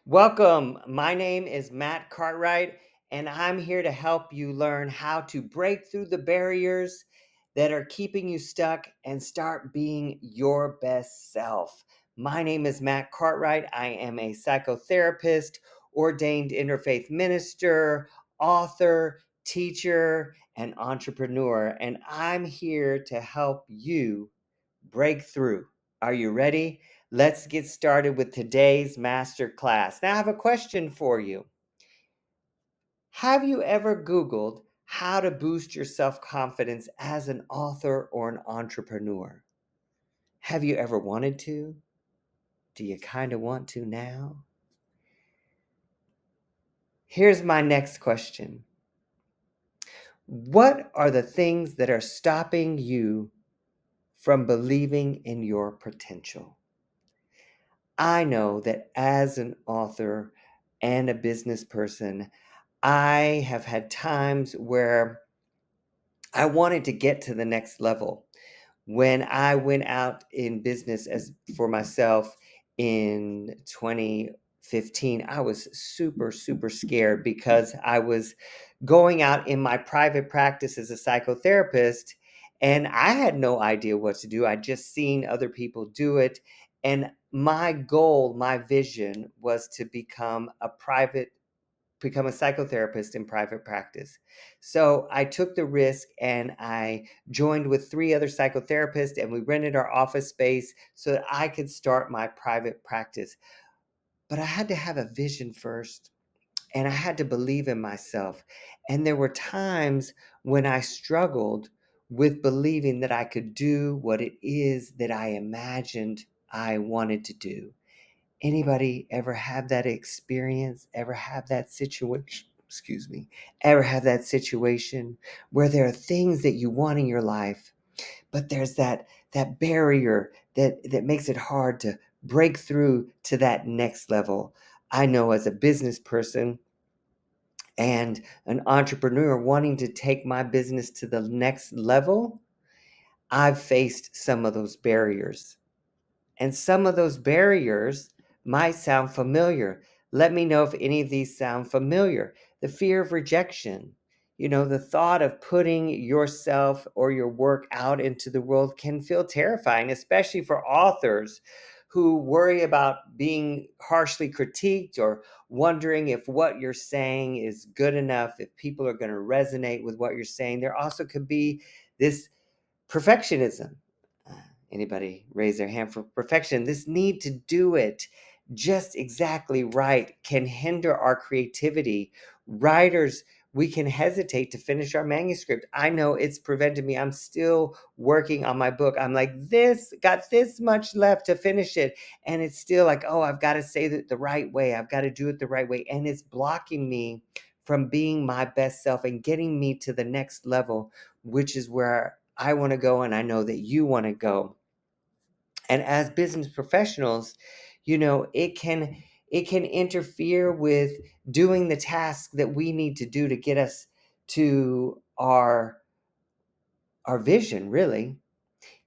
Welcome. My name is Matt Cartwright, and I'm here to help you learn how to break through the barriers that are keeping you stuck and start being your best self. My name is Matt Cartwright. I am a psychotherapist, ordained interfaith minister, author, teacher, and entrepreneur, and I'm here to help you break through. Are you ready? Let's get started with today's master class. Now, I have a question for you. Have you ever Googled how to boost your self confidence as an author or an entrepreneur? Have you ever wanted to? Do you kind of want to now? Here's my next question. What are the things that are stopping you from believing in your potential? I know that as an author and a business person, I have had times where I wanted to get to the next level. When I went out in business as for myself in 2015, I was super scared because I was going out in my private practice as a psychotherapist and I had no idea what to do. I'd just seen other people do it. And my goal, my vision was to become a psychotherapist in private practice. So I took the risk and I joined with three other psychotherapists and we rented our office space so that I could start my private practice. But I had to have a vision first and I had to believe in myself. And there were times when I struggled with believing that I could do what it is that I imagined I wanted to do. Anybody ever have that experience? Ever have that situation? Excuse me. Ever have that situation where there are things that you want in your life, but there's that barrier that makes it hard to break through to that next level. I know as a business person and an entrepreneur wanting to take my business to the next level, I've faced some of those barriers. And some of those barriers might sound familiar. Let me know if any of these sound familiar. The fear of rejection, the thought of putting yourself or your work out into the world can feel terrifying, especially for authors who worry about being harshly critiqued or wondering if what you're saying is good enough, if people are going to resonate with what you're saying. There also could be this perfectionism. Uh, Anybody raise their hand for perfection? This need to do it just exactly right can hinder our creativity. Writers, we can hesitate to finish our manuscript. I know it's prevented me. I'm still working on my book. I'm like, got this much left to finish it. And it's still like, oh, I've got to say it the right way. I've got to do it the right way. And it's blocking me from being my best self and getting me to the next level, which is where I want to go, and I know that you want to go. And as business professionals, it can interfere with doing the tasks that we need to do to get us to our vision, really.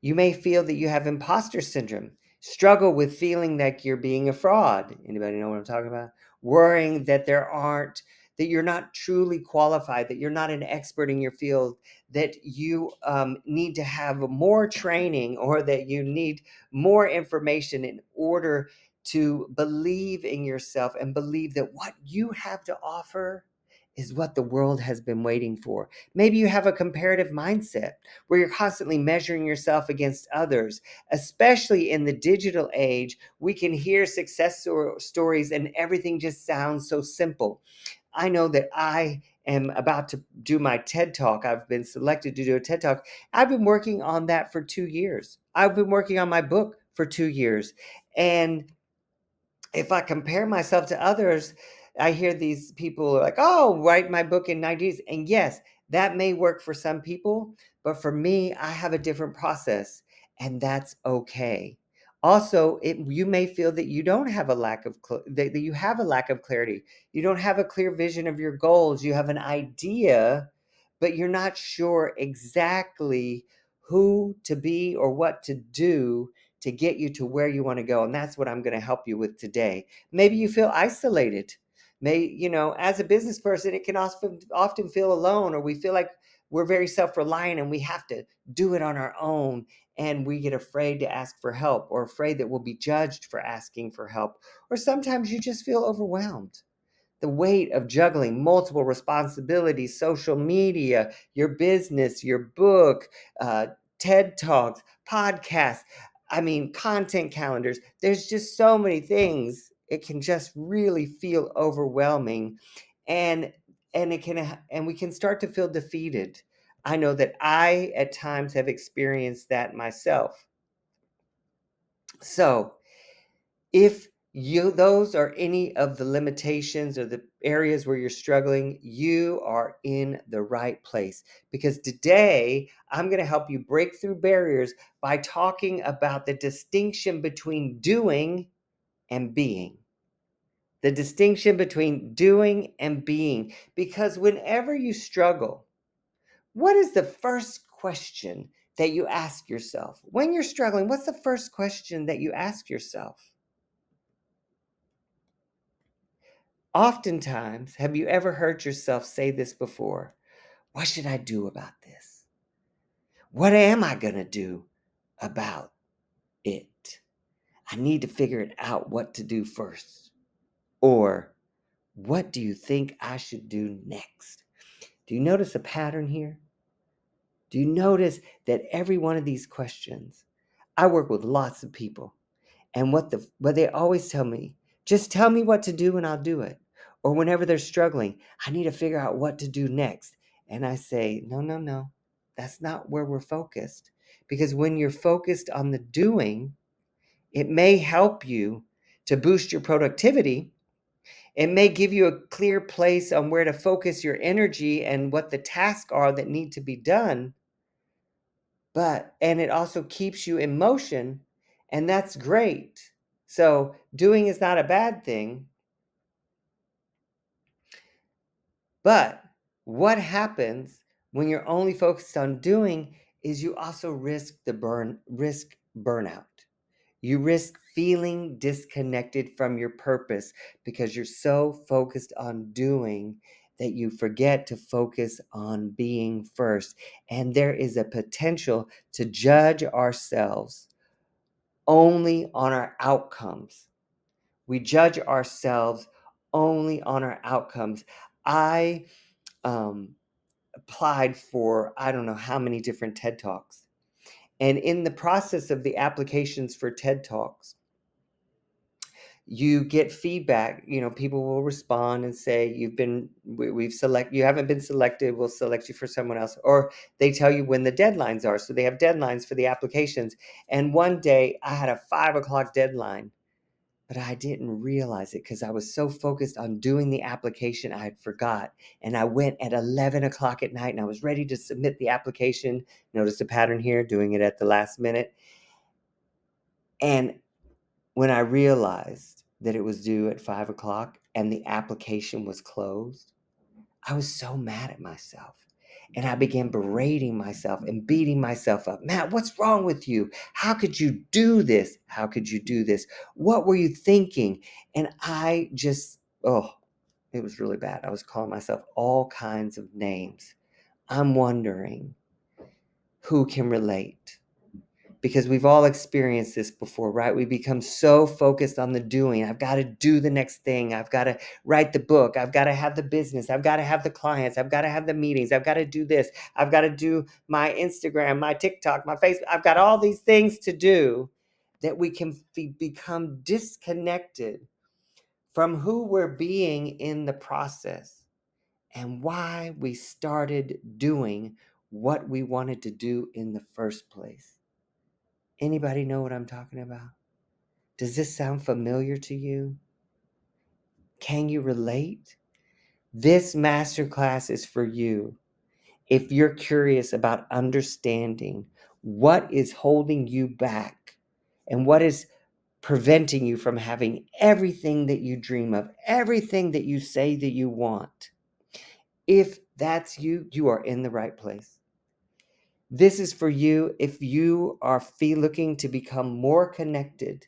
You may feel that you have imposter syndrome, struggle with feeling like you're being a fraud. Anybody know what I'm talking about? Worrying that that you're not truly qualified, that you're not an expert in your field, that you need to have more training or that you need more information in order to believe in yourself and believe that what you have to offer is what the world has been waiting for. Maybe you have a comparative mindset where you're constantly measuring yourself against others. Especially in the digital age, we can hear stories and everything just sounds so simple. I know that I am about to do my TED Talk. I've been selected to do a TED Talk. I've been working on that for 2 years. I've been working on my book for 2 years. And if I compare myself to others, I hear these people are like, oh, write my book in 90 days. And yes, that may work for some people, but for me, I have a different process, and that's okay. Also, you may feel that you don't have a that you have a lack of clarity. You don't have a clear vision of your goals. You have an idea, but you're not sure exactly who to be or what to do to get you to where you want to go. And that's what I'm going to help you with today. Maybe you feel isolated. As a business person, it can often feel alone, or we feel like we're very self-reliant and we have to do it on our own. And we get afraid to ask for help, or afraid that we'll be judged for asking for help. Or sometimes you just feel overwhelmed. The weight of juggling multiple responsibilities, social media, your business, your book, TED Talks, podcasts, content calendars. There's just so many things. It can just really feel overwhelming. And we can start to feel defeated. I know that I at times have experienced that myself. So if those are any of the limitations or the areas where you're struggling, you are in the right place, because today I'm going to help you break through barriers by talking about the distinction between doing and being. The distinction between doing and being. Because whenever you struggle, what is the first question that you ask yourself? When you're struggling, what's the first question that you ask yourself? Oftentimes, have you ever heard yourself say this before? What should I do about this? What am I going to do about it? I need to figure it out what to do first. Or, what do you think I should do next? Do you notice a pattern here? Do you notice that every one of these questions, I work with lots of people, and what they always tell me, just tell me what to do and I'll do it. Or whenever they're struggling, I need to figure out what to do next. And I say, no, no, no. That's not where we're focused. Because when you're focused on the doing, it may help you to boost your productivity. It may give you a clear place on where to focus your energy and what the tasks are that need to be done. And it also keeps you in motion, and that's great. So doing is not a bad thing. But what happens when you're only focused on doing is you also risk burnout. You risk feeling disconnected from your purpose because you're so focused on doing that you forget to focus on being first. And there is a potential to judge ourselves only on our outcomes. We judge ourselves only on our outcomes. I applied for I don't know how many different TED Talks. And in the process of the applications for TED Talks, you get feedback. People will respond and say, you haven't been selected, we'll select you for someone else. Or they tell you when the deadlines are. So they have deadlines for the applications. And one day I had a 5:00 deadline, but I didn't realize it because I was so focused on doing the application, I had forgot. And I went at 11:00 at night and I was ready to submit the application. Notice the pattern here, doing it at the last minute. And when I realized that it was due at 5:00 and the application was closed, I was so mad at myself. And I began berating myself and beating myself up. Matt, what's wrong with you? How could you do this? How could you do this? What were you thinking? And I just, it was really bad. I was calling myself all kinds of names. I'm wondering who can relate, because we've all experienced this before, right? We become so focused on the doing. I've got to do the next thing. I've got to write the book. I've got to have the business. I've got to have the clients. I've got to have the meetings. I've got to do this. I've got to do my Instagram, my TikTok, my Facebook. I've got all these things to do that we can become disconnected from who we're being in the process and why we started doing what we wanted to do in the first place. Anybody know what I'm talking about? Does this sound familiar to you? Can you relate? This masterclass is for you. If you're curious about understanding what is holding you back and what is preventing you from having everything that you dream of, everything that you say that you want. If that's you, you are in the right place. This is for you if you are looking to become more connected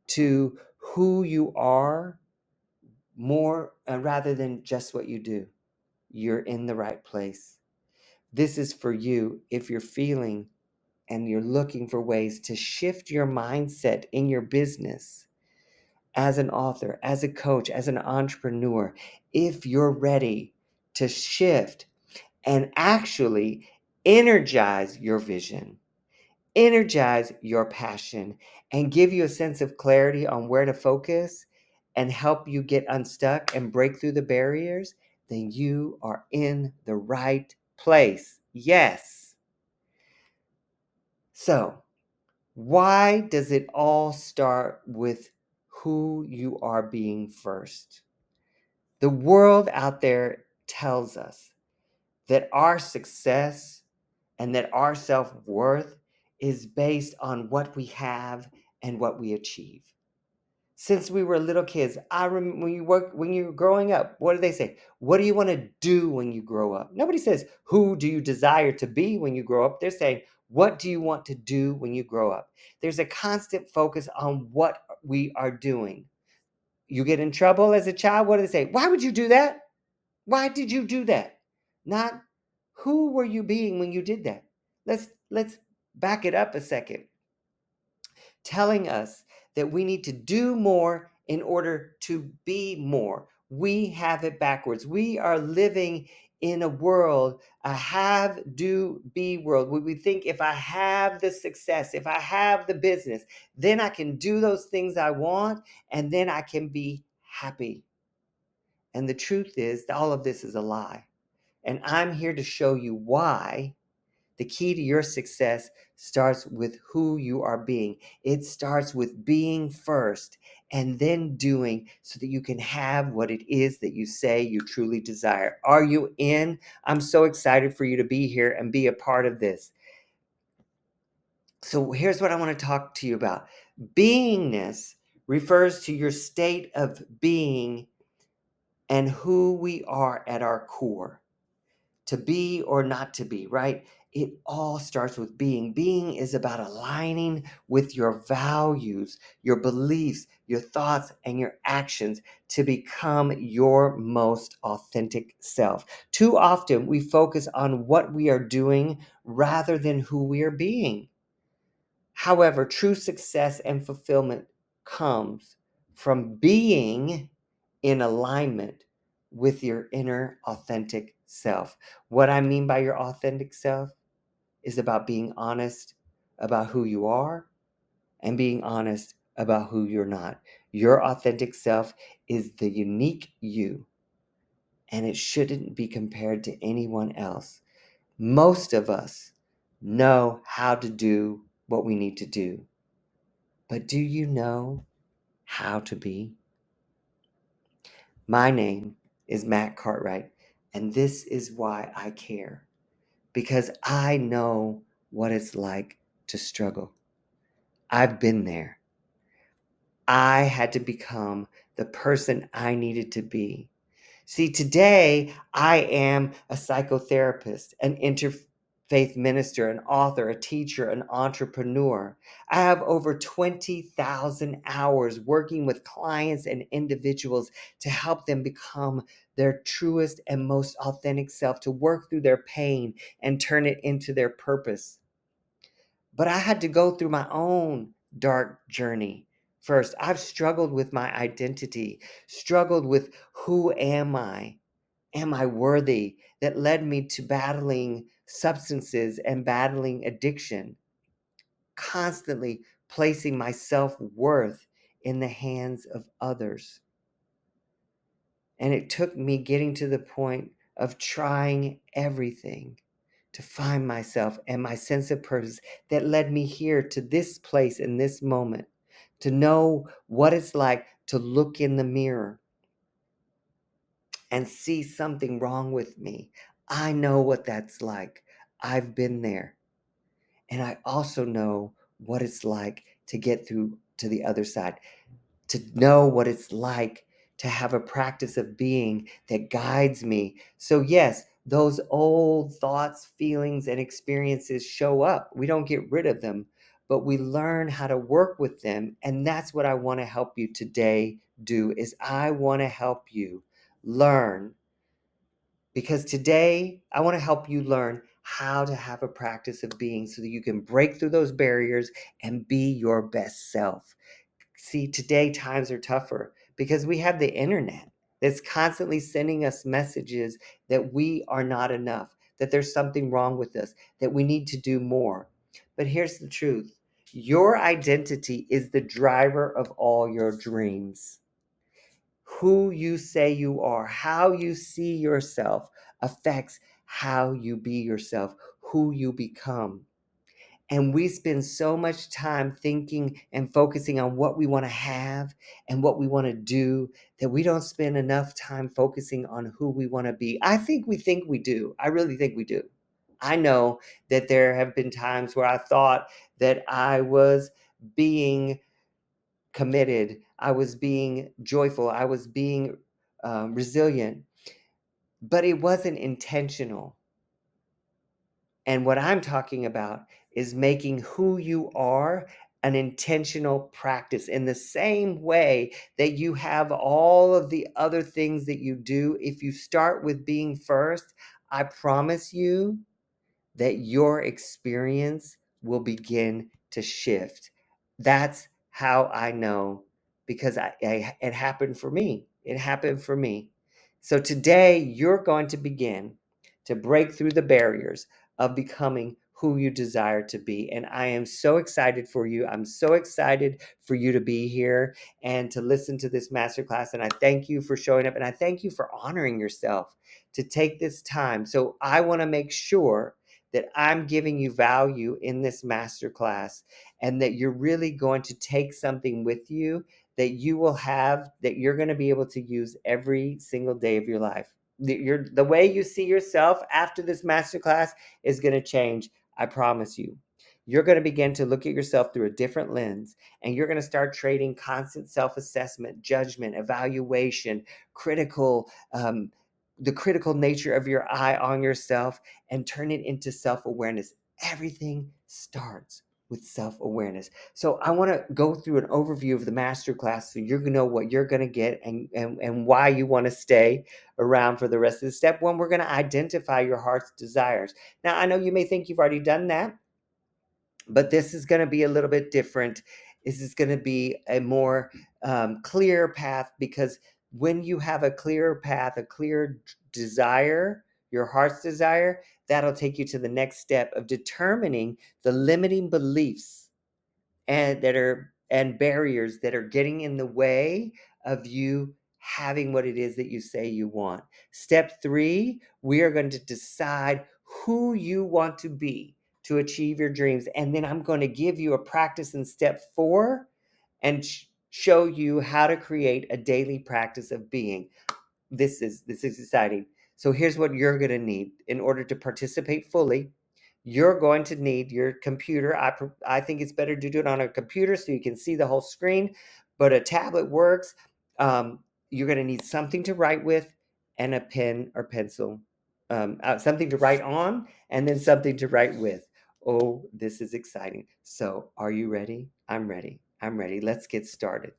to who you are, more rather than just what you do. You're in the right place. This is for you if you're feeling and you're looking for ways to shift your mindset in your business as an author, as a coach, as an entrepreneur. If you're ready to shift and actually energize your vision, energize your passion, and give you a sense of clarity on where to focus and help you get unstuck and break through the barriers, then you are in the right place. Yes. So, why does it all start with who you are being first? The world out there tells us that our success and that our self-worth is based on what we have and what we achieve. Since we were little kids, I remember when you were growing up, what do they say? What do you want to do when you grow up? Nobody says, who do you desire to be when you grow up? They're saying, what do you want to do when you grow up? There's a constant focus on what we are doing. You get in trouble as a child, what do they say? Why would you do that? Why did you do that? Not who were you being when you did that? Let's back it up a second. Telling us that we need to do more in order to be more. We have it backwards. We are living in a world, a have, do, be world, where we think if I have the success, if I have the business, then I can do those things I want, and then I can be happy. And the truth is, all of this is a lie. And I'm here to show you why the key to your success starts with who you are being. It starts with being first and then doing so that you can have what it is that you say you truly desire. Are you in? I'm so excited for you to be here and be a part of this. So here's what I want to talk to you about. Beingness refers to your state of being and who we are at our core. To be or not to be, right? It all starts with being. Being is about aligning with your values, your beliefs, your thoughts, and your actions to become your most authentic self. Too often, we focus on what we are doing rather than who we are being. However, true success and fulfillment comes from being in alignment with your inner authentic self. What I mean by your authentic self is about being honest about who you are and being honest about who you're not. Your authentic self is the unique you, and it shouldn't be compared to anyone else. Most of us know how to do what we need to do, but do you know how to be? My name is Matt Cartwright, and this is why I care, because I know what it's like to struggle. I've been there. I had to become the person I needed to be. See, today I am a psychotherapist, an interfaith minister, an author, a teacher, an entrepreneur. I have over 20,000 hours working with clients and individuals to help them become their truest and most authentic self, to work through their pain and turn it into their purpose. But I had to go through my own dark journey first. I've struggled with my identity, struggled with who am I? Am I worthy? That led me to battling substances and battling addiction, constantly placing my self-worth in the hands of others. And it took me getting to the point of trying everything to find myself and my sense of purpose that led me here to this place in this moment, to know what it's like to look in the mirror and see something wrong with me. I know what that's like. I've been there. And I also know what it's like to get through to the other side, to know what it's like to have a practice of being that guides me. So, yes, those old thoughts, feelings, and experiences show up. We don't get rid of them, but we learn how to work with them. And that's what I want to help you today do, is I want to help you learn, because today I want to help you learn how to have a practice of being so that you can break through those barriers and be your best self. See, today times are tougher because we have the internet that's constantly sending us messages that we are not enough, that there's something wrong with us, that we need to do more. But here's the truth: your identity is the driver of all your dreams. Who you say you are, how you see yourself, affects how you be yourself, who you become. And we spend so much time thinking and focusing on what we want to have and what we want to do, that we don't spend enough time focusing on who we want to be. I think we do. I really think we do. I know that there have been times where I thought that I was being committed, I was being joyful, I was being resilient, but it wasn't intentional. And what I'm talking about is making who you are an intentional practice, in the same way that you have all of the other things that you do. If you start with being first, I promise you that your experience will begin to shift. That's how I know, because it happened for me. It happened for me. So today you're going to begin to break through the barriers of becoming who you desire to be. And I am so excited for you. I'm so excited for you to be here and to listen to this masterclass. And I thank you for showing up, and I thank you for honoring yourself to take this time. So I want to make sure that I'm giving you value in this masterclass, and that you're really going to take something with you that you will have, that you're going to be able to use every single day of your life. The way you see yourself after this masterclass is going to change. I promise you. You're going to begin to look at yourself through a different lens, and you're going to start trading constant self-assessment, judgment, evaluation, the critical nature of your eye on yourself, and turn it into self-awareness. Everything starts with self-awareness. So I want to go through an overview of the masterclass so you're going to know what you're going to get, and why you want to stay around for the rest of the step. One, we're going to identify your heart's desires. Now, I know you may think you've already done that, but this is going to be a little bit different. This is going to be a more clear path, because when you have a clear path, a clear desire, your heart's desire, that'll take you to the next step of determining the limiting beliefs and barriers that are getting in the way of you having what it is that you say you want. Step 3, we are going to decide who you want to be to achieve your dreams. And then I'm going to give you a practice in step 4, and show you how to create a daily practice of being. This is exciting. So here's what you're going to need in order to participate fully. You're going to need your computer. I think it's better to do it on a computer so you can see the whole screen, but a tablet works. You're going to need something to write with, and a pen or pencil, something to write on, and then something to write with. Oh, this is exciting. So are you ready? I'm ready. I'm ready. Let's get started.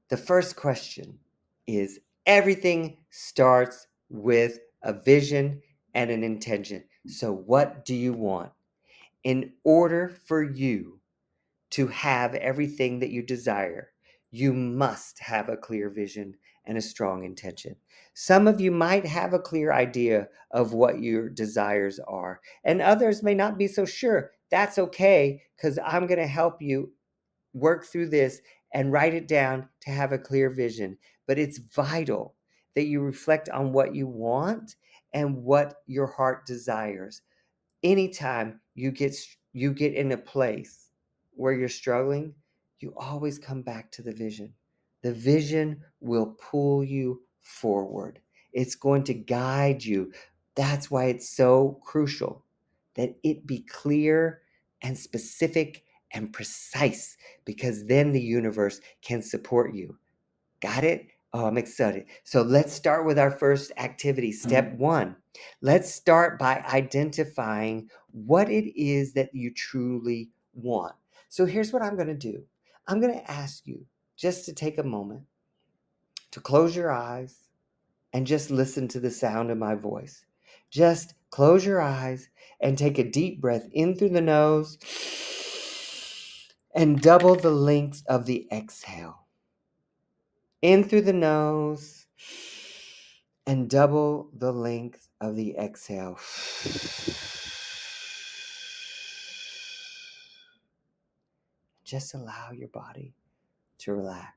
The first question is, everything starts with a vision and an intention. So, what do you want? In order for you to have everything that you desire, you must have a clear vision and a strong intention. Some of you might have a clear idea of what your desires are, and others may not be so sure. That's okay, because I'm going to help you work through this and write it down to have a clear vision. But it's vital that you reflect on what you want and what your heart desires. Anytime you get in a place where you're struggling, you always come back to the vision. The vision will pull you forward. It's going to guide you. That's why it's so crucial that it be clear and specific and precise, because then the universe can support you. Got it? Oh, I'm excited. So let's start with our first activity. Step one. Let's start by identifying what it is that you truly want. So here's what I'm going to do. I'm going to ask you just to take a moment to close your eyes and just listen to the sound of my voice. Just close your eyes and take a deep breath in through the nose and double the length of the exhale. In through the nose and double the length of the exhale. Just allow your body to relax.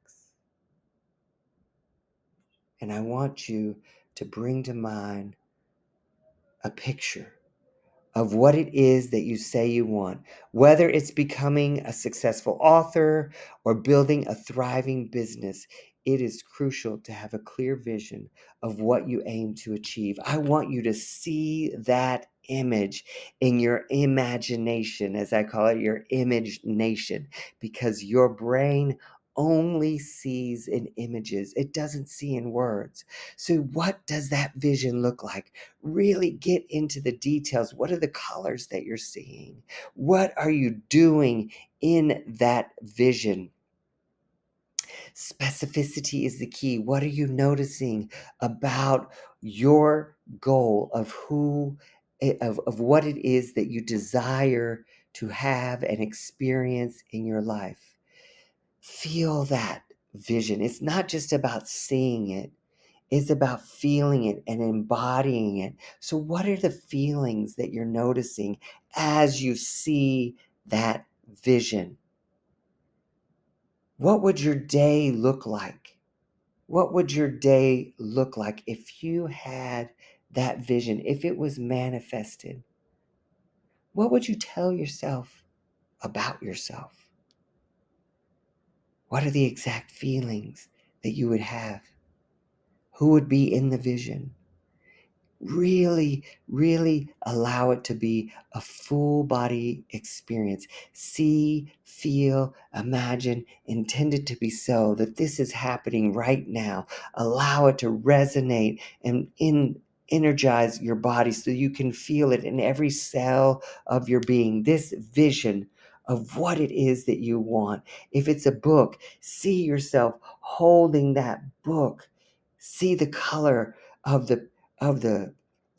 And I want you to bring to mind a picture of what it is that you say you want, whether it's becoming a successful author or building a thriving business. It is crucial to have a clear vision of what you aim to achieve. I want you to see that image in your imagination, as I call it, your image nation, because your brain only sees in images. It doesn't see in words. So what does that vision look like? Really get into the details. What are the colors that you're seeing? What are you doing in that vision? Specificity is the key. What are you noticing about your goal of of what it is that you desire to have and experience in your life? Feel that vision. It's not just about seeing it. It's about feeling it and embodying it. So what are the feelings that you're noticing as you see that vision? What would your day look like? What would your day look like if you had that vision, if it was manifested? What would you tell yourself about yourself? What are the exact feelings that you would have? Who would be in the vision? Really allow it to be a full body experience. See, feel, imagine, intend it to be so, that this is happening right now. Allow it to resonate and energize your body so you can feel it in every cell of your being. This vision of what it is that you want. If it's a book, see yourself holding that book. See the color of the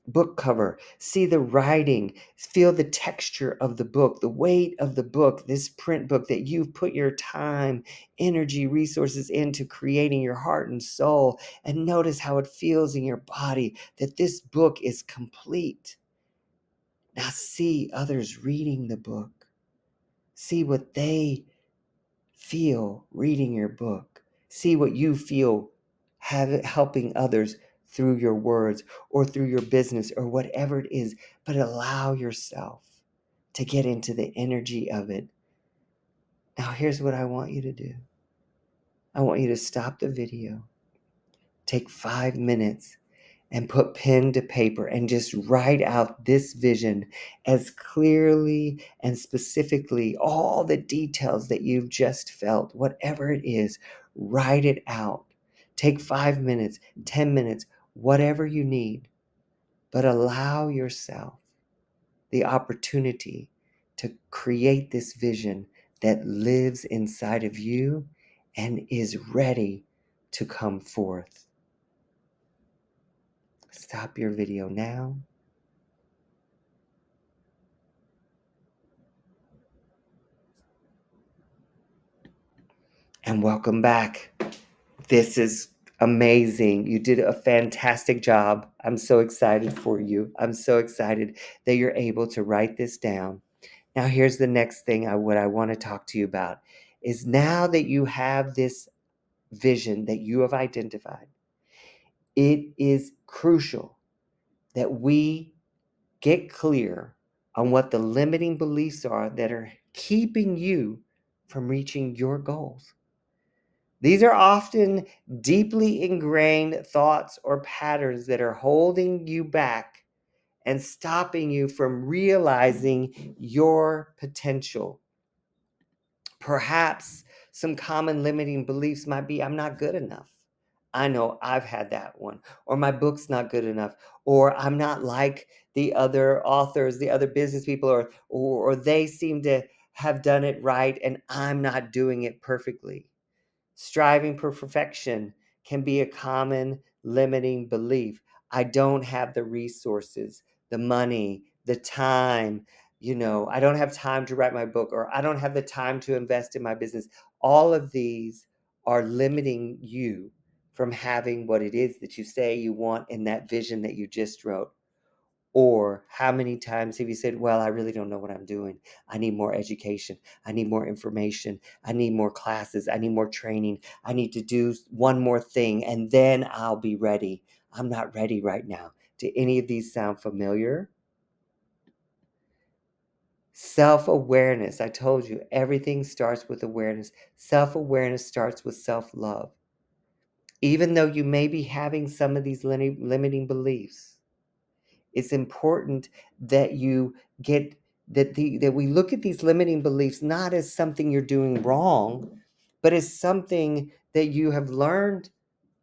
book cover, see the writing, feel the texture of the book, the weight of the book, this print book that you've put your time, energy, resources into creating, your heart and soul, and notice how it feels in your body that this book is complete. Now see others reading the book. See what they feel reading your book. See what you feel helping others through your words or through your business or whatever it is, but allow yourself to get into the energy of it. Now, here's what I want you to do. I want you to stop the video, take 5 minutes, and put pen to paper and just write out this vision as clearly and specifically, all the details that you've just felt, whatever it is, write it out. Take 5 minutes, 10 minutes, whatever you need, but allow yourself the opportunity to create this vision that lives inside of you and is ready to come forth. Stop your video now. And welcome back. This is amazing. You did a fantastic job. I'm so excited for you. I'm so excited that you're able to write this down. Now, here's the next thing what I want to talk to you about is now that you have this vision that you have identified, it is crucial that we get clear on what the limiting beliefs are that are keeping you from reaching your goals. These are often deeply ingrained thoughts or patterns that are holding you back and stopping you from realizing your potential. Perhaps some common limiting beliefs might be, I'm not good enough. I know I've had that one. Or my book's not good enough. Or I'm not like the other authors, the other business people, or they seem to have done it right and I'm not doing it perfectly. Striving for perfection can be a common limiting belief. I don't have the resources, the money, the time. I don't have time to write my book, or I don't have the time to invest in my business. All of these are limiting you from having what it is that you say you want in that vision that you just wrote. Or how many times have you said, well, I really don't know what I'm doing. I need more education. I need more information. I need more classes. I need more training. I need to do one more thing and then I'll be ready. I'm not ready right now. Do any of these sound familiar? Self-awareness. I told you, everything starts with awareness. Self-awareness starts with self-love. Even though you may be having some of these limiting beliefs, it's important that you get that we look at these limiting beliefs not as something you're doing wrong, but as something that you have learned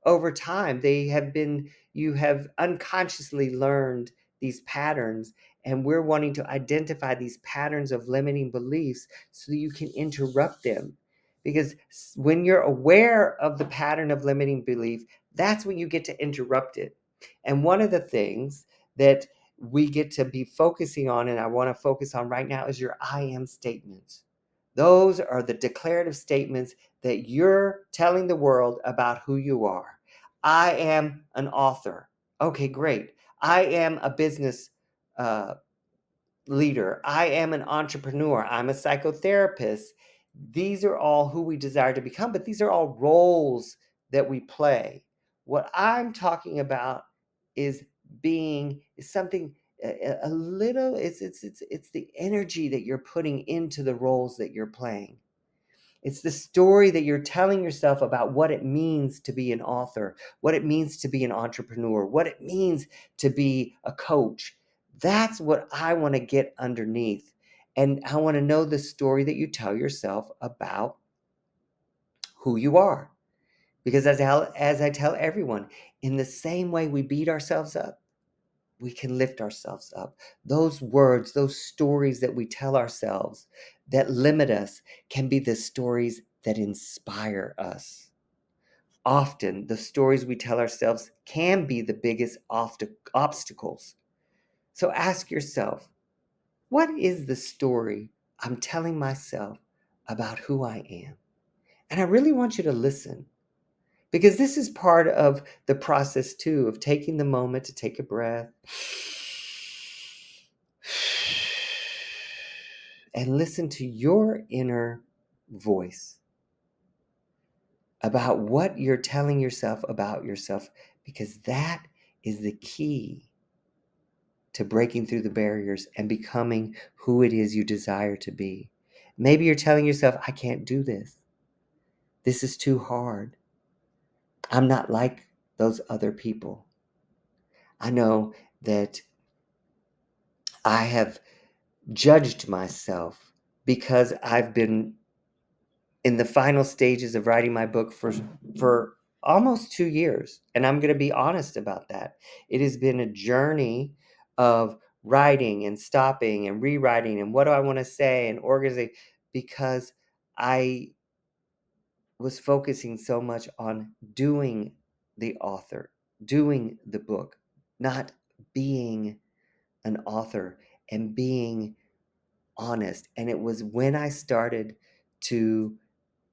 over time. You have unconsciously learned these patterns, and we're wanting to identify these patterns of limiting beliefs so that you can interrupt them. Because when you're aware of the pattern of limiting belief, that's when you get to interrupt it. And one of the things that we get to be focusing on, and I want to focus on right now, is your I am statements. Those are the declarative statements that you're telling the world about who you are. I am an author. Okay, great. I am a business uh, leader. I am an entrepreneur. I'm a psychotherapist. These are all who we desire to become, but these are all roles that we play. What I'm talking about is is something a little. It's the energy that you're putting into the roles that you're playing. It's the story that you're telling yourself about what it means to be an author, what it means to be an entrepreneur, what it means to be a coach. That's what I want to get underneath. And I want to know the story that you tell yourself about who you are. Because as I tell everyone, in the same way we beat ourselves up, we can lift ourselves up. Those words, those stories that we tell ourselves that limit us can be the stories that inspire us. Often, the stories we tell ourselves can be the biggest obstacles. So ask yourself, what is the story I'm telling myself about who I am? And I really want you to listen, because this is part of the process too, of taking the moment to take a breath and listen to your inner voice about what you're telling yourself about yourself, because that is the key to breaking through the barriers and becoming who it is you desire to be. Maybe you're telling yourself, I can't do this. This is too hard. I'm not like those other people. I know that I have judged myself because I've been in the final stages of writing my book for almost 2 years, and I'm going to be honest about that. It has been a journey of writing and stopping and rewriting and what do I want to say and organizing, because I was focusing so much on doing the author, doing the book, not being an author and being honest. And it was when I started to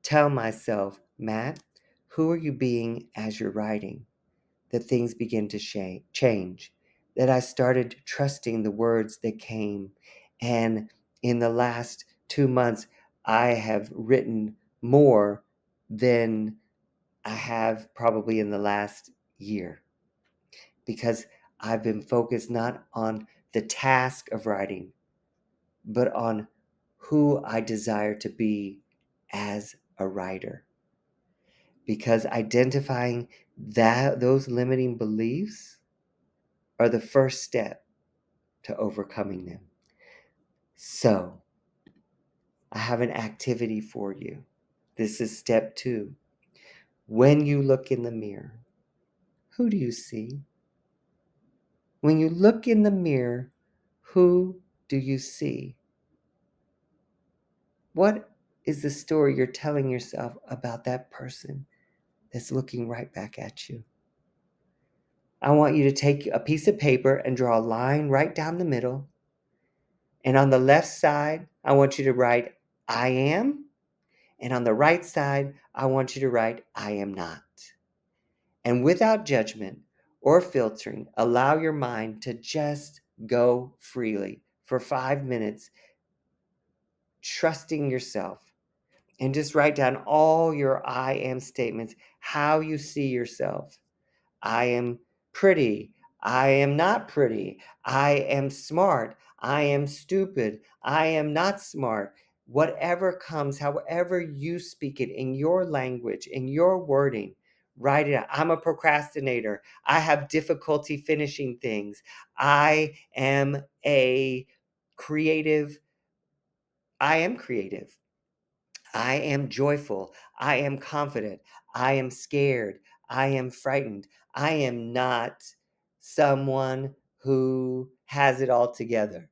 tell myself, Matt, who are you being as you're writing, that things begin to change, that I started trusting the words that came. And in the last 2 months, I have written more than I have probably in the last year, because I've been focused not on the task of writing, but on who I desire to be as a writer. Because identifying those limiting beliefs are the first step to overcoming them. So, I have an activity for you. This is step 2. When you look in the mirror, who do you see? When you look in the mirror, who do you see? What is the story you're telling yourself about that person that's looking right back at you? I want you to take a piece of paper and draw a line right down the middle. And on the left side, I want you to write, I am. And on the right side, I want you to write, I am not. And without judgment or filtering, allow your mind to just go freely for 5 minutes, trusting yourself. And just write down all your I am statements, how you see yourself. I am pretty. I am not pretty. I am smart. I am stupid. I am not smart. Whatever comes, however you speak it in your language, in your wording, write it out. I'm a procrastinator. I have difficulty finishing things. I am a creative. I am creative. I am joyful. I am confident. I am scared. I am frightened. I am not someone who has it all together.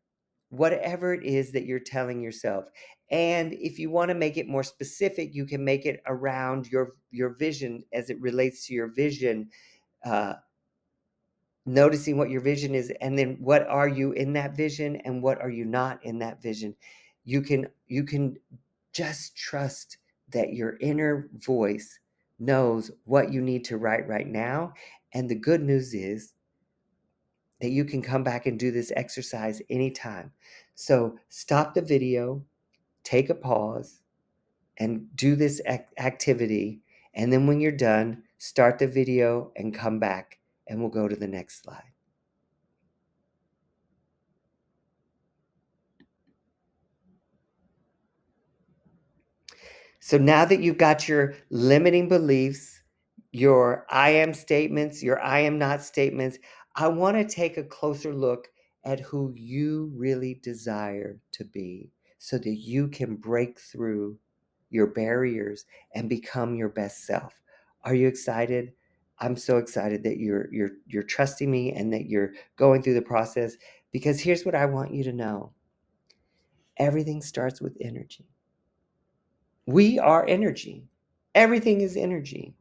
Whatever it is that you're telling yourself. And if you want to make it more specific, you can make it around your vision as it relates to your vision. Uh, Noticing what your vision is, and then what are you in that vision and what are you not in that vision. You can just trust that your inner voice knows what you need to write right now. And the good news is that you can come back and do this exercise anytime. So stop the video, take a pause, and do this activity. And then when you're done, start the video and come back, and we'll go to the next slide. So now that you've got your limiting beliefs, your I am statements, your I am not statements, I want to take a closer look at who you really desire to be so that you can break through your barriers and become your best self. Are you excited? I'm so excited that you're trusting me and that you're going through the process, because here's what I want you to know. Everything starts with energy. We are energy. Everything is energy.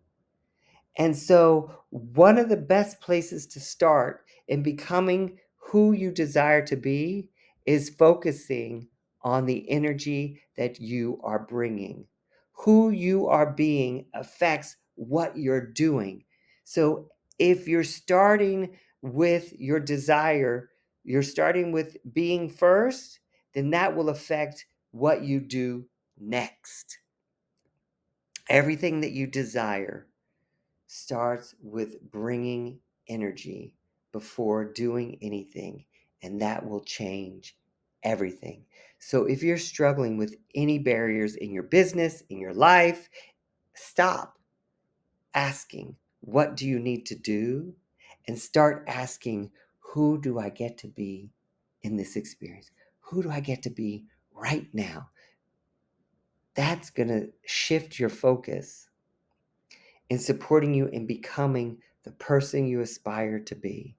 And so, one of the best places to start in becoming who you desire to be is focusing on the energy that you are bringing. Who you are being affects what you're doing. So, if you're starting with your desire, you're starting with being first, then that will affect what you do next. Everything that you desire starts with bringing energy before doing anything, and that will change everything. So if you're struggling with any barriers in your business, in your life, stop asking, what do you need to do? And start asking, who do I get to be in this experience? Who do I get to be right now? That's going to shift your focus in supporting you in becoming the person you aspire to be.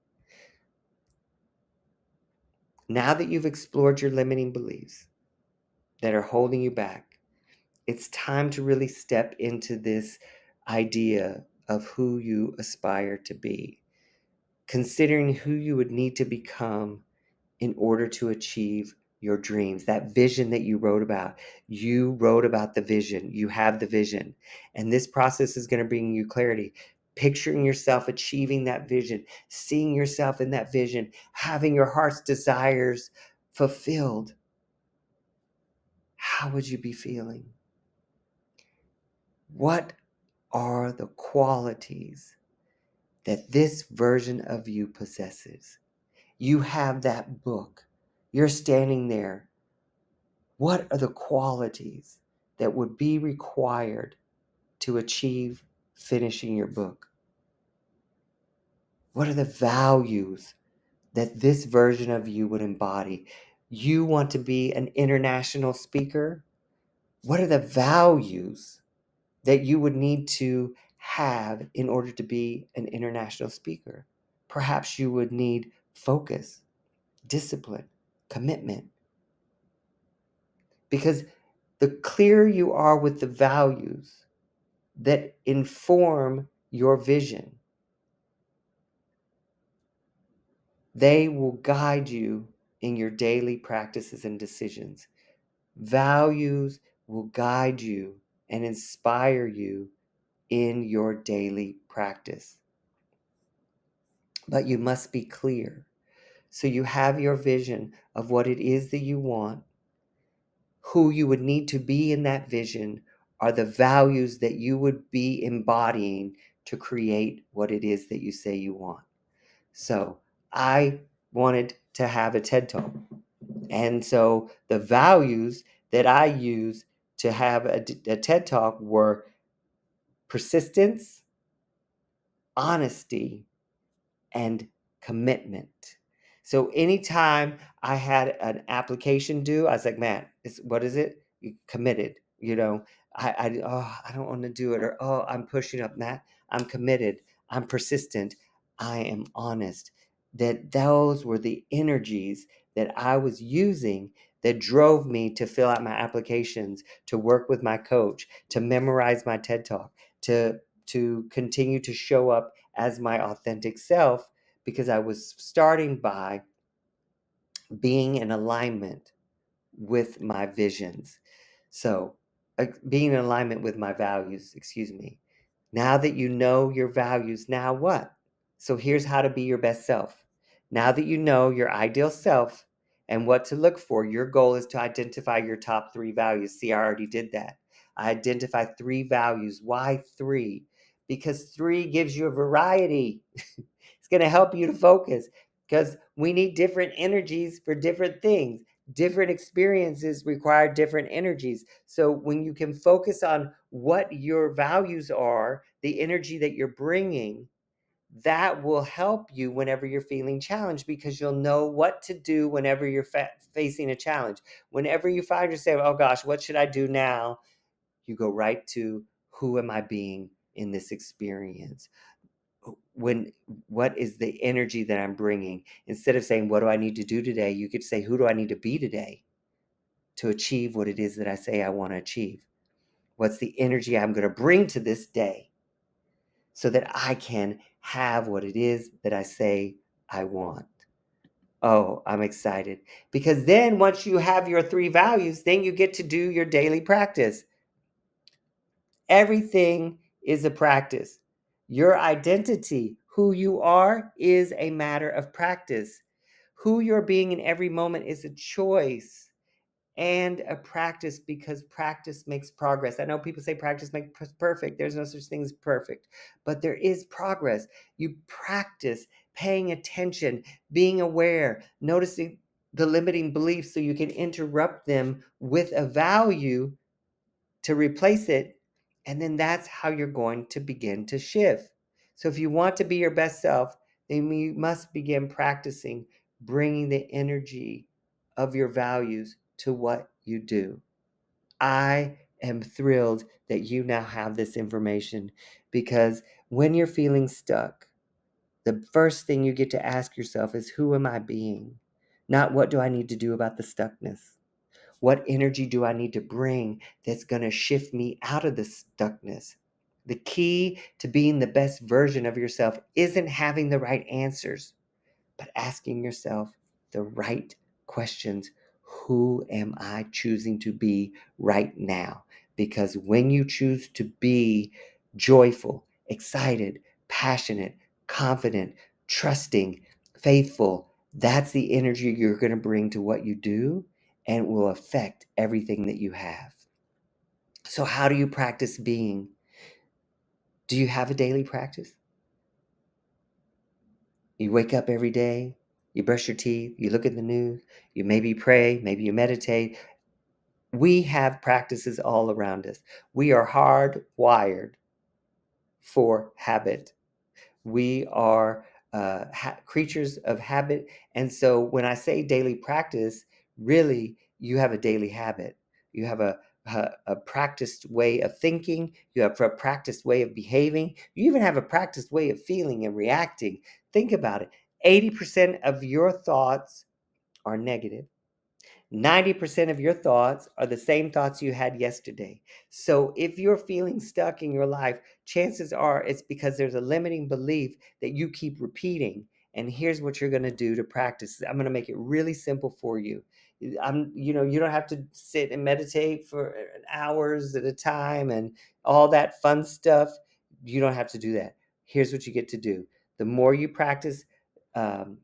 Now that you've explored your limiting beliefs that are holding you back, it's time to really step into this idea of who you aspire to be, considering who you would need to become in order to achieve your dreams, that vision that you wrote about. You wrote about the vision. You have the vision. And this process is going to bring you clarity. Picturing yourself achieving that vision, seeing yourself in that vision, having your heart's desires fulfilled. How would you be feeling? What are the qualities that this version of you possesses? You have that book. You're standing there. What are the qualities that would be required to achieve finishing your book? What are the values that this version of you would embody? You want to be an international speaker? What are the values that you would need to have in order to be an international speaker? Perhaps you would need focus, discipline, commitment. Because the clearer you are with the values that inform your vision, they will guide you in your daily practices and decisions. Values will guide you and inspire you in your daily practice. But you must be clear. So you have your vision of what it is that you want. Who you would need to be in that vision are the values that you would be embodying to create what it is that you say you want. So I wanted to have a TED Talk. And so the values that I use to have a TED Talk were persistence, honesty, and commitment. So anytime I had an application due, I was like, man, what is it? You committed. I don't want to do it, or oh, I'm pushing up that. I'm committed. I'm persistent. I am honest. That those were the energies that I was using that drove me to fill out my applications, to work with my coach, to memorize my TED Talk, to continue to show up as my authentic self, because I was starting by being in alignment with my visions. So, being in alignment with my values, excuse me. Now that you know your values, now what? So, here's how to be your best self. Now that you know your ideal self and what to look for, your goal is to identify your top 3 values. See, I already did that. I identified 3 values. Why 3? Because 3 gives you a variety. It's going to help you to focus, because we need different energies for different things. Different experiences require different energies. So when you can focus on what your values are, the energy that you're bringing, that will help you whenever you're feeling challenged, because you'll know what to do whenever you're facing a challenge. Whenever you find yourself, oh gosh, what should I do now? You go right to, who am I being in this experience? When What is the energy that I'm bringing? Instead of saying, what do I need to do today, you could say, who do I need to be today to achieve what it is that I say I want to achieve? What's the energy I'm going to bring to this day so that I can have what it is that I say I want? Oh, I'm excited, because then once you have your 3 values, then you get to do your daily practice. Everything is a practice. Your identity, who you are, is a matter of practice. Who you're being in every moment is a choice and a practice, because practice makes progress. I know people say practice makes perfect. There's no such thing as perfect, but there is progress. You practice paying attention, being aware, noticing the limiting beliefs so you can interrupt them with a value to replace it. And then that's how you're going to begin to shift. So if you want to be your best self, then you must begin practicing bringing the energy of your values to what you do. I am thrilled that you now have this information, because when you're feeling stuck, the first thing you get to ask yourself is, who am I being? Not what do I need to do about the stuckness? What energy do I need to bring that's going to shift me out of the stuckness? The key to being the best version of yourself isn't having the right answers, but asking yourself the right questions. Who am I choosing to be right now? Because when you choose to be joyful, excited, passionate, confident, trusting, faithful, that's the energy you're going to bring to what you do, and it will affect everything that you have. So, how do you practice being? Do you have a daily practice? You wake up every day, you brush your teeth, you look at the news, you maybe pray, maybe you meditate. We have practices all around us. We are hardwired for habit. We are creatures of habit. And so when I say daily practice, really, you have a daily habit. You have a a practiced way of thinking. You have a practiced way of behaving. You even have a practiced way of feeling and reacting. Think about it. 80% of your thoughts are negative. 90% of your thoughts are the same thoughts you had yesterday. So if you're feeling stuck in your life, chances are it's because there's a limiting belief that you keep repeating. And here's what you're going to do to practice. I'm going to make it really simple for you. You don't have to sit and meditate for hours at a time and all that fun stuff. You don't have to do that. Here's what you get to do. The more you practice, um,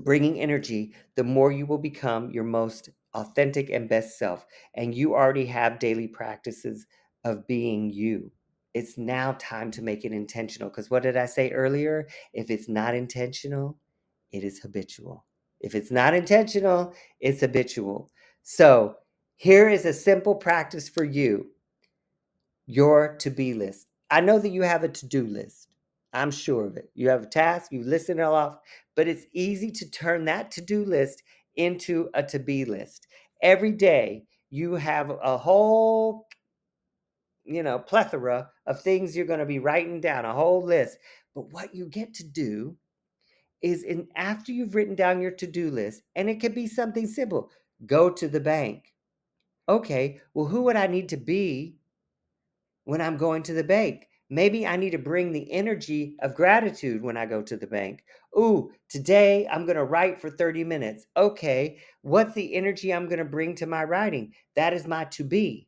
bringing energy, the more you will become your most authentic and best self. And you already have daily practices of being you. It's now time to make it intentional. Because what did I say earlier? If it's not intentional, it is habitual. If it's not intentional, it's habitual. So here is a simple practice for you, your to be list. I know that you have a to do list. I'm sure of it. You have a task, you list it all off, but it's easy to turn that to do list into a to be list. Every day, you have a whole, plethora of things you're going to be writing down, a whole list. But what you get to do is after you've written down your to do list, and it could be something simple, go to the bank. Okay, well, who would I need to be when I'm going to the bank? Maybe I need to bring the energy of gratitude when I go to the bank. Ooh, today I'm going to write for 30 minutes. Okay, what's the energy I'm going to bring to my writing? That is my to be.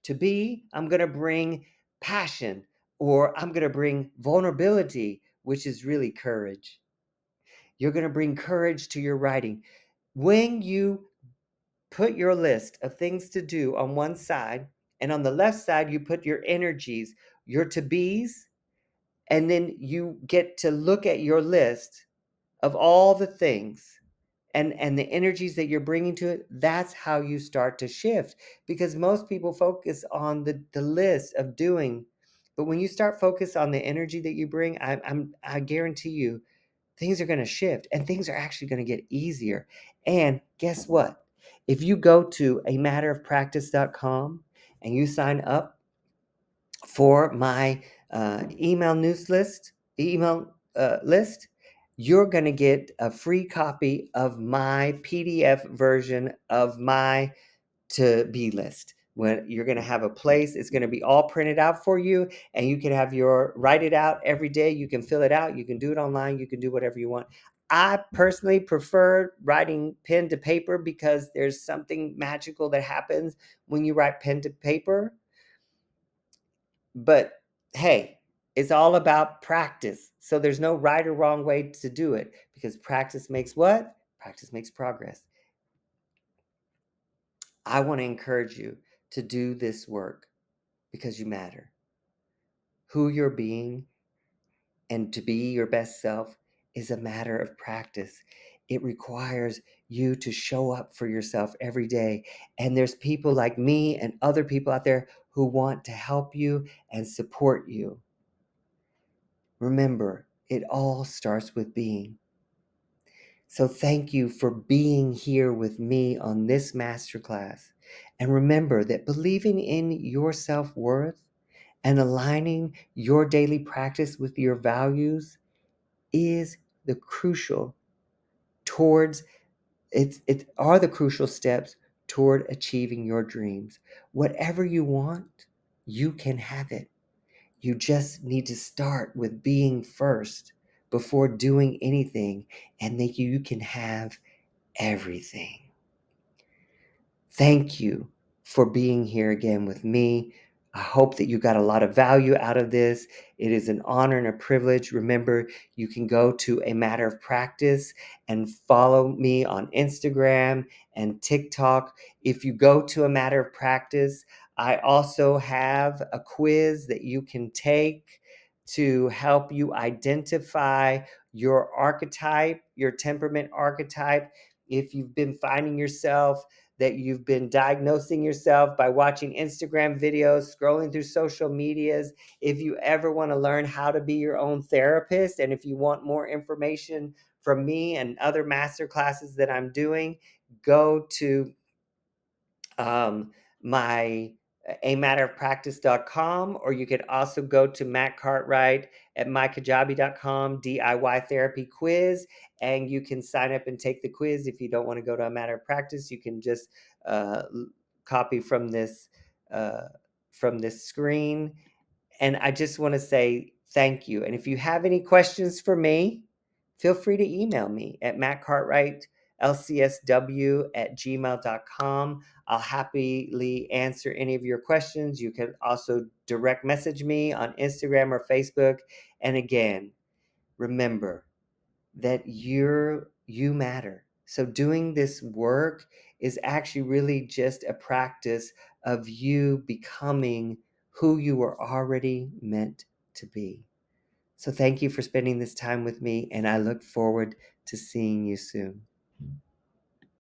To be, I'm going to bring passion, or I'm going to bring vulnerability, which is really courage. You're going to bring courage to your writing. When you put your list of things to do on one side, and on the left side, you put your energies, your to be's, and then you get to look at your list of all the things and the energies that you're bringing to it. That's how you start to shift, because most people focus on the list of doing. But when you start focus on the energy that you bring, I guarantee you things are going to shift, and things are actually going to get easier. And guess what? If you go to amatterofpractice.com and you sign up for my email list, you're going to get a free copy of my PDF version of my to be list. When you're going to have a place, it's going to be all printed out for you, and you can have your write it out every day. You can fill it out, you can do it online, you can do whatever you want. I personally prefer writing pen to paper because there's something magical that happens when you write pen to paper. But hey, it's all about practice. So there's no right or wrong way to do it, because practice makes what? Practice makes progress. I want to encourage you to do this work because you matter. Who you're being and to be your best self is a matter of practice. It requires you to show up for yourself every day. And there's people like me and other people out there who want to help you and support you. Remember, it all starts with being. So thank you for being here with me on this masterclass. And remember that believing in your self-worth and aligning your daily practice with your values is the crucial towards it are the crucial steps toward achieving your dreams. Whatever you want, you can have it. You just need to start with being first before doing anything, and then you can have everything. Thank you for being here again with me. I hope that you got a lot of value out of this. It is an honor and a privilege. Remember, you can go to A Matter of Practice and follow me on Instagram and TikTok. If you go to A Matter of Practice, I also have a quiz that you can take to help you identify your archetype, your temperament archetype. If you've been finding yourself that you've been diagnosing yourself by watching Instagram videos, scrolling through social medias. If you ever want to learn how to be your own therapist, and if you want more information from me and other master classes that I'm doing, go to my amatterofpractice.com, or you could also go to Matt Cartwright at mykajabi.com, DIY therapy quiz, and you can sign up and take the quiz. If you don't want to go to A Matter of Practice, you can just uh, copy uh, from this screen. And I just want to say thank you. And if you have any questions for me, feel free to email me at mattcartwrightlcsw@gmail.com. I'll happily answer any of your questions. You can also direct message me on Instagram or Facebook. And again, remember that you matter. So doing this work is actually really just a practice of you becoming who you were already meant to be. So thank you for spending this time with me, and I look forward to seeing you soon.